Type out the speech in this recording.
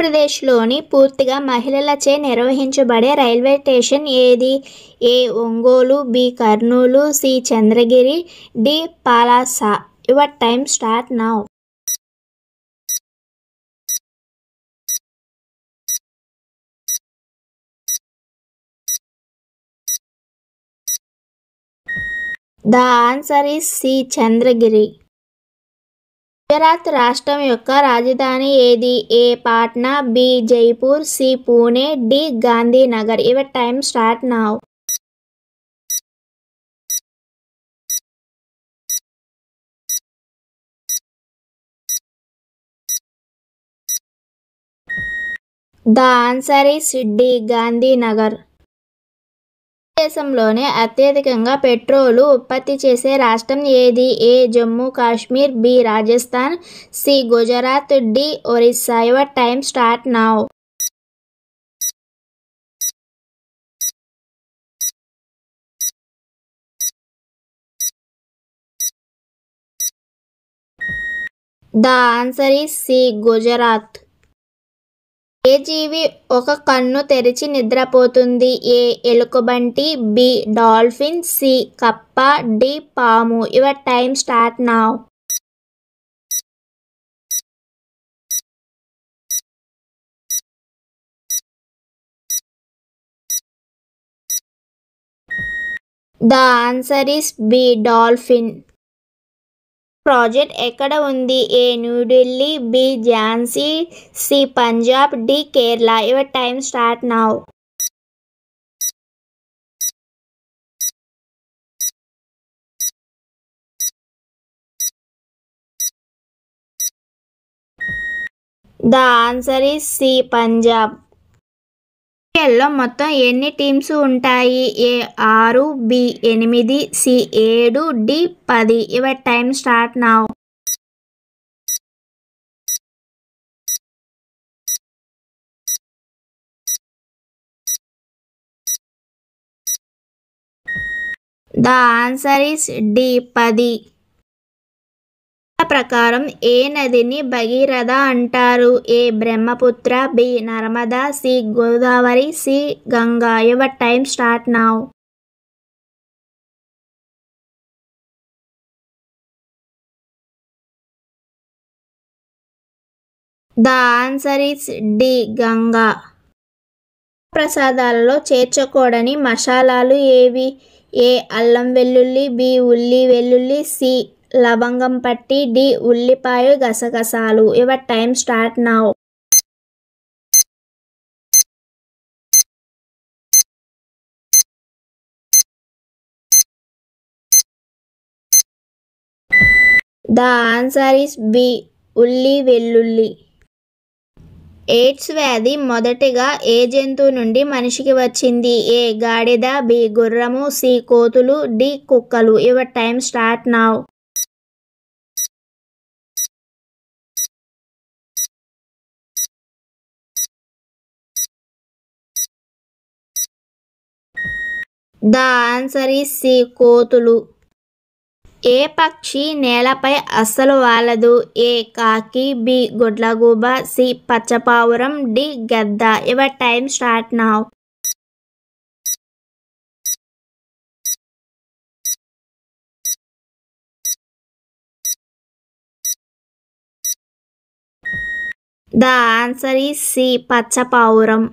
ఆంధ్రప్రదేశ్లోని పూర్తిగా మహిళలచే నిర్వహించబడే రైల్వే స్టేషన్ ఏది? A. Ongole, B. Kurnool, C. Chandragiri, D. Palasa. Your time start now. The answer is C. Chandragiri. Gujarat రాష్ట్రం యొక్క రాజధాని ఏది? A. Patna, B. Jaipur, C. Pune, D. Gandhinagar. Your time start now. The answer is D. Gandhinagar. దేశంలోనే అత్యధికంగా పెట్రోలు ఉత్పత్తి చేసే రాష్ట్రం ఏది? ఏ. Jammu Kashmir, B. Rajasthan, C. Gujarat, D. Orissa. Your time start now. The answer is C. Gujarat. ఏ జీవి ఒక కన్ను తెరిచి నిద్రపోతుంది? ఏ. ఎలుకబంటి, బి. Dolphin, C. కప్ప, డి. పాము. Your time start now. The answer is B. Dolphin. Project ఎక్కడ ఉంది? A. New Delhi, B. Jhansi, C. Punjab, D. Kerala. Your time start now. The answer is C. Punjab. ఐపీఎల్లో మొత్తం ఎన్ని టీమ్స్ ఉంటాయి? A. 6, B. 8, C. 7, D. 10. Your time start now. The answer is D. 10. ప్రకారం ఏ నదిని భగీరథ అంటారు? A. Brahmaputra, B. Narmada, C. Godavari, C. Ganga. Your time start now. The answer is D. Ganga. ప్రసాదాలలో చేర్చకూడని మసాలాలు ఏవి? ఏ. అల్లం వెల్లుల్లి, బి. ఉల్లి వెల్లుల్లి, సి. లవంగం పట్టి, డి. ఉల్లిపాయ గసగసాలు. Your time start now. The answer is B. ఉల్లి వెల్లుల్లి. ఎయిడ్స్ వ్యాధి మొదటిగా ఏ జంతువు నుండి మనిషికి వచ్చింది? ఏ. గాడిద, బి. గుర్రము, సి. కోతులు, డి. కుక్కలు. Your time start now. The answer is C. కోతులు. ఏ పక్షి నేలపై అస్సలు వాలదు? ఏ. కాకి, బి. గుడ్లగూబ, సి. పచ్చపావురం, డి. గద్ద. Your time start now. The answer is C. పచ్చపావురం.